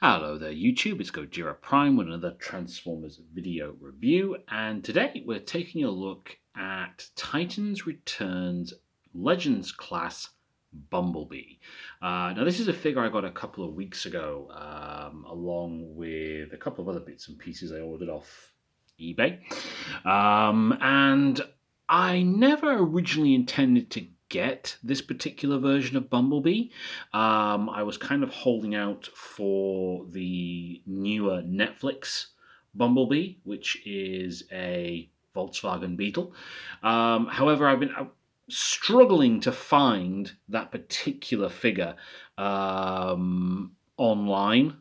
Hello there YouTube, it's Gojira Prime with another Transformers video review, and today we're taking a look at Titans Returns Legends Class Bumblebee. Now this is a figure I got a couple of weeks ago, along with a couple of other bits and pieces I ordered off eBay, and I never originally intended to get this particular version of Bumblebee. I was kind of holding out for the newer Netflix Bumblebee, which is a Volkswagen Beetle. However, I've been struggling to find that particular figure online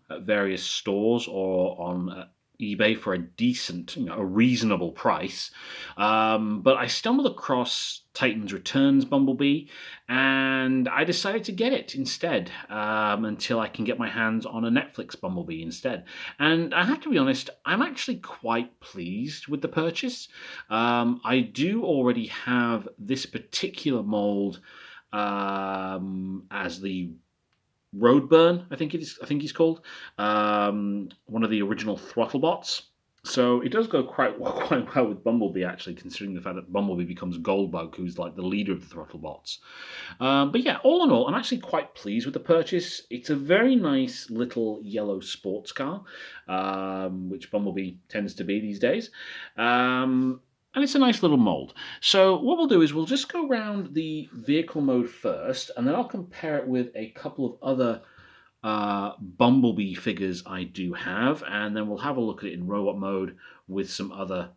at various stores or on eBay for a decent, a reasonable price. But I stumbled across Titans Returns Bumblebee, and I decided to get it instead until I can get my hands on a Netflix Bumblebee instead. And I have to be honest, I'm actually quite pleased with the purchase. I do already have this particular mold as the Roadburn, I think he's called, one of the original Throttlebots. So it does go quite well with Bumblebee, actually, considering the fact that Bumblebee becomes Goldbug, who's like the leader of the Throttlebots. But yeah, all in all, I'm actually quite pleased with the purchase. It's a very nice little yellow sports car, which Bumblebee tends to be these days. And it's a nice little mold. So what we'll do is we'll just go around the vehicle mode first, and then I'll compare it with a couple of other Bumblebee figures I do have, and then we'll have a look at it in robot mode with some other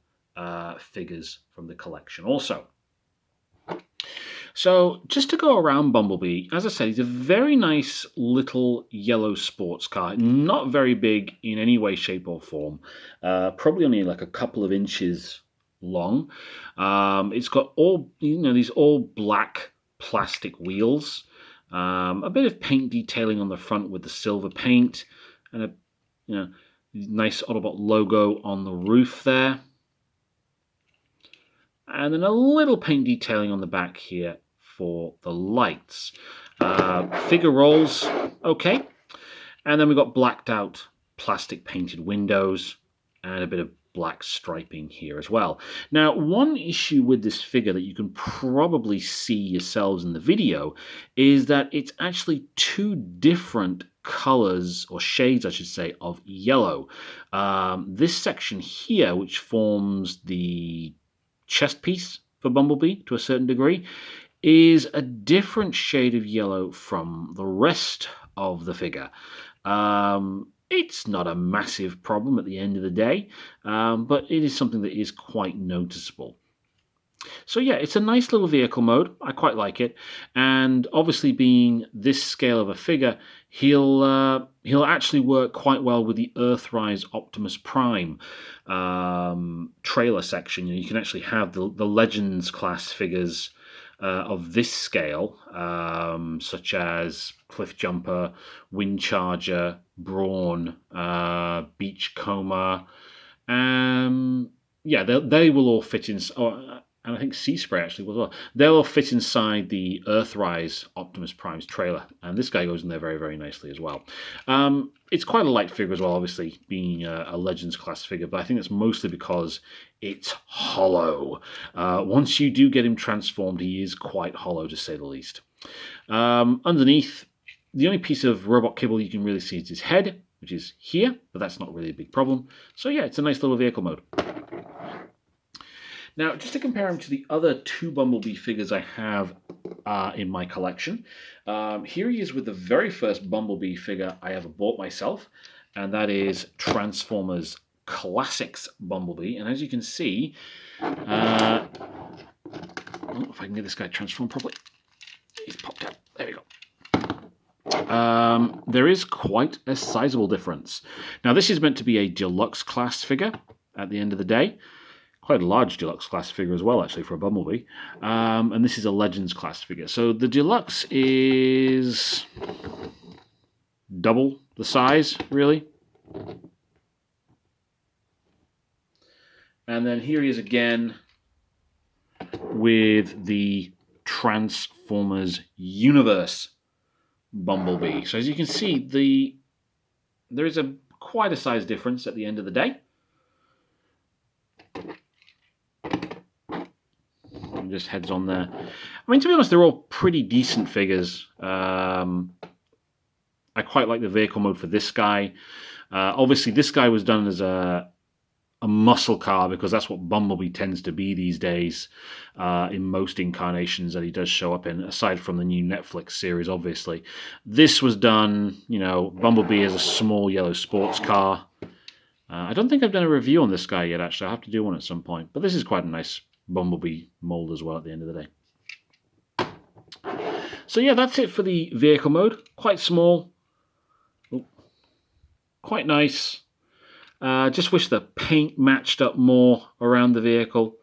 figures from the collection also. So just to go around Bumblebee, as I said, he's a very nice little yellow sports car, not very big in any way, shape or form, probably only like a couple of inches long. It's got all these all black plastic wheels, a bit of paint detailing on the front with the silver paint, and a nice Autobot logo on the roof there, and then a little paint detailing on the back here for the lights. Figure rolls okay, and then we've got blacked out plastic painted windows and a bit of black striping here as well. Now, one issue with this figure that you can probably see yourselves in the video is that it's actually two different colors, or shades I should say, of yellow. This section here, which forms the chest piece for Bumblebee to a certain degree, is a different shade of yellow from the rest of the figure. It's not a massive problem at the end of the day, but it is something that is quite noticeable. So yeah, it's a nice little vehicle mode. I quite like it, and obviously being this scale of a figure, he'll actually work quite well with the Earthrise Optimus Prime trailer section. You can actually have the Legends class figures of this scale, such as Cliffjumper, Windcharger, Brawn, Beachcomber. Yeah, they will all fit in. And I think Sea Spray actually will as well. They'll all fit inside the Earthrise Optimus Prime's trailer, and this guy goes in there very, very nicely as well. It's quite a light figure as well, obviously, being a Legends class figure, but I think that's mostly because it's hollow. Once you do get him transformed, he is quite hollow, to say the least. Underneath, the only piece of robot kibble you can really see is his head, which is here, but that's not really a big problem. So yeah, it's a nice little vehicle mode. Now, just to compare him to the other two Bumblebee figures I have in my collection, here he is with the very first Bumblebee figure I ever bought myself, and that is Transformers Classics Bumblebee. And as you can see, if I can get this guy transformed properly, he's popped out. There we go. There is quite a sizable difference. Now, this is meant to be a deluxe class figure at the end of the day. Quite a large deluxe class figure as well, actually, for a Bumblebee. And this is a Legends class figure. So the deluxe is double the size, really. And then here he is again with the Transformers Universe Bumblebee. So as you can see, there is quite a size difference at the end of the day. And just heads on there. I mean, to be honest, they're all pretty decent figures. I quite like the vehicle mode for this guy. Obviously, this guy was done as a muscle car because that's what Bumblebee tends to be these days in most incarnations that he does show up in, aside from the new Netflix series, obviously. This was done, Bumblebee is a small yellow sports car. I don't think I've done a review on this guy yet, actually. I'll have to do one at some point. But this is quite a nice Bumblebee mold as well at the end of the day. So yeah, that's it for the vehicle mode. Quite small. Ooh. Quite nice. Just wish the paint matched up more around the vehicle.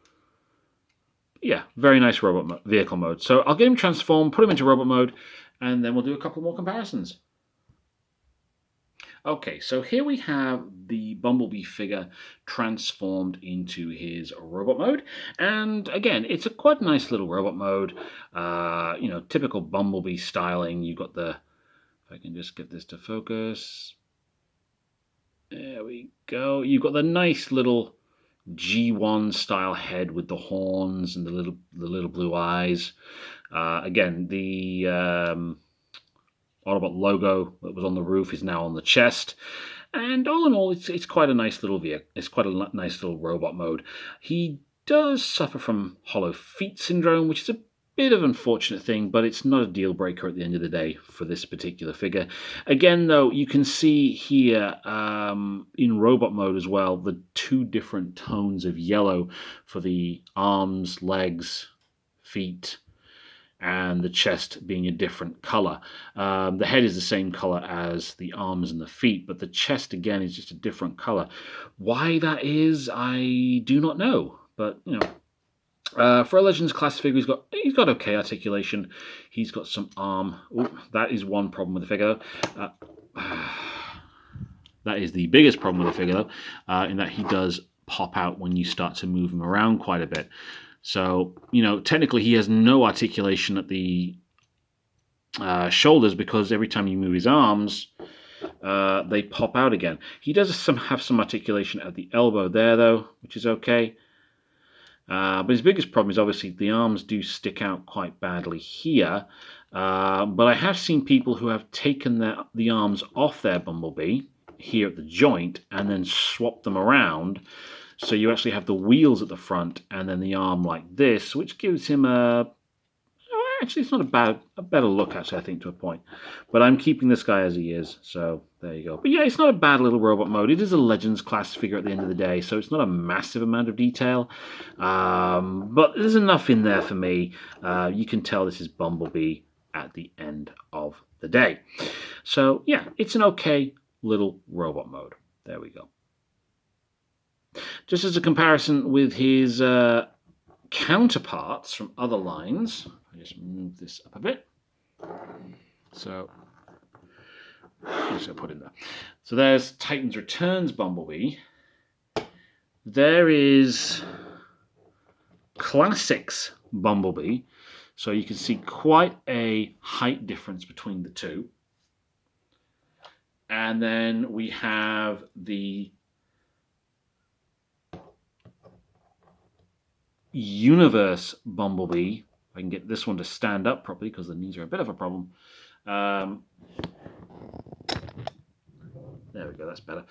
Yeah, very nice vehicle mode. So I'll get him transformed, put him into robot mode, and then we'll do a couple more comparisons. Okay, so here we have the Bumblebee figure transformed into his robot mode. And again, it's a quite nice little robot mode. Typical Bumblebee styling. You've got the, if I can just get this to focus. There we go. You've got the nice little G1 style head with the horns and the little blue eyes. Again, the Autobot logo that was on the roof is now on the chest. And all in all, it's quite a nice little vehicle. It's quite a nice little robot mode. He does suffer from hollow feet syndrome, which is a bit of an unfortunate thing, but it's not a deal breaker at the end of the day for this particular figure. Again, though, you can see here in robot mode as well the two different tones of yellow for the arms, legs, feet, and the chest being a different color. The head is the same color as the arms and the feet, but the chest again is just a different color. Why that is, I do not know, but for a Legends class figure, he's got okay articulation. He's got some arm. Oh, that is one problem with the figure. That is the biggest problem with the figure, though, in that he does pop out when you start to move him around quite a bit. So, technically he has no articulation at the shoulders because every time you move his arms, they pop out again. He does have some articulation at the elbow there, though, which is okay. But his biggest problem is obviously the arms do stick out quite badly here. But I have seen people who have taken the arms off their Bumblebee here at the joint and then swapped them around. So you actually have the wheels at the front and then the arm like this, which gives him actually, it's not a better look, actually, I think, to a point. But I'm keeping this guy as he is, so there you go. But yeah, it's not a bad little robot mode. It is a Legends class figure at the end of the day, so it's not a massive amount of detail. But there's enough in there for me. You can tell this is Bumblebee at the end of the day. So yeah, it's an okay little robot mode. There we go. Just as a comparison with his counterparts from other lines, I just move this up a bit. So, I'm just going to put in there. So there's Titans Returns Bumblebee. There is Classics Bumblebee. So you can see quite a height difference between the two. And then we have the Universe Bumblebee. If I can get this one to stand up properly because the knees are a bit of a problem. There we go, that's better.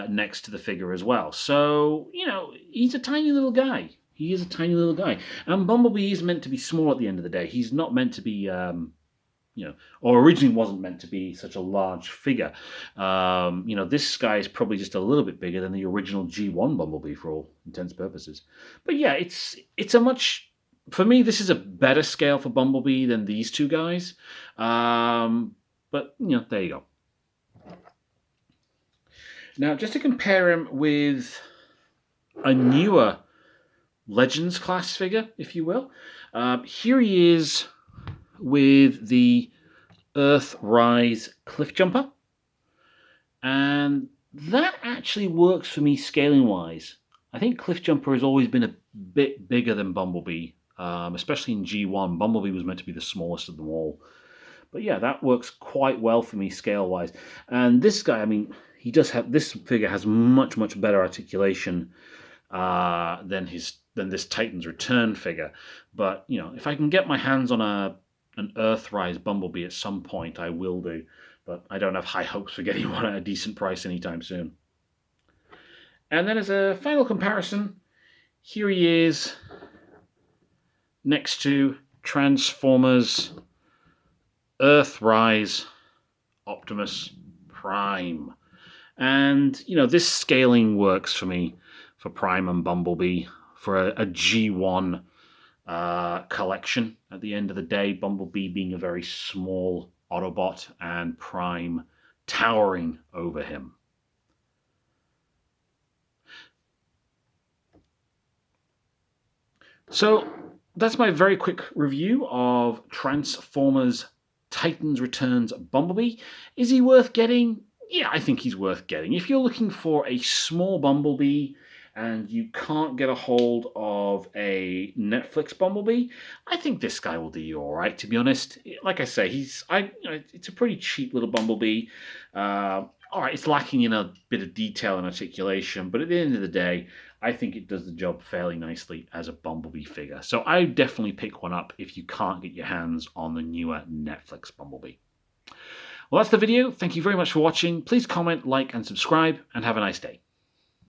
Next to the figure as well. So, he's a tiny little guy. He is a tiny little guy. And Bumblebee is meant to be small at the end of the day. He's not meant to be, or originally wasn't meant to be such a large figure. This guy is probably just a little bit bigger than the original G1 Bumblebee for all intents and purposes. But yeah, it's a much, for me, this is a better scale for Bumblebee than these two guys. But, there you go. Now, just to compare him with a newer Legends class figure, if you will, here he is with the Earthrise Cliffjumper. And that actually works for me scaling-wise. I think Cliffjumper has always been a bit bigger than Bumblebee, especially in G1. Bumblebee was meant to be the smallest of them all. But yeah, that works quite well for me scale-wise. And this guy, I mean, he does have, this figure has much, much better articulation than this Titan's Return figure. But, you know, if I can get my hands on an Earthrise Bumblebee at some point, I will do. But I don't have high hopes for getting one at a decent price anytime soon. And then as a final comparison, here he is next to Transformers Earthrise Optimus Prime. And, you know, this scaling works for me for Prime and Bumblebee for a G1 collection. At the end of the day, Bumblebee being a very small Autobot and Prime towering over him. So that's my very quick review of Transformers Titans Returns Bumblebee. Is he worth getting? Yeah, I think he's worth getting. If you're looking for a small Bumblebee and you can't get a hold of a Netflix Bumblebee, I think this guy will do you all right, to be honest. Like I say, it's a pretty cheap little Bumblebee. All right, it's lacking in a bit of detail and articulation, but at the end of the day, I think it does the job fairly nicely as a Bumblebee figure. So I would definitely pick one up if you can't get your hands on the newer Netflix Bumblebee. Well, that's the video. Thank you very much for watching. Please comment, like, and subscribe, and have a nice day.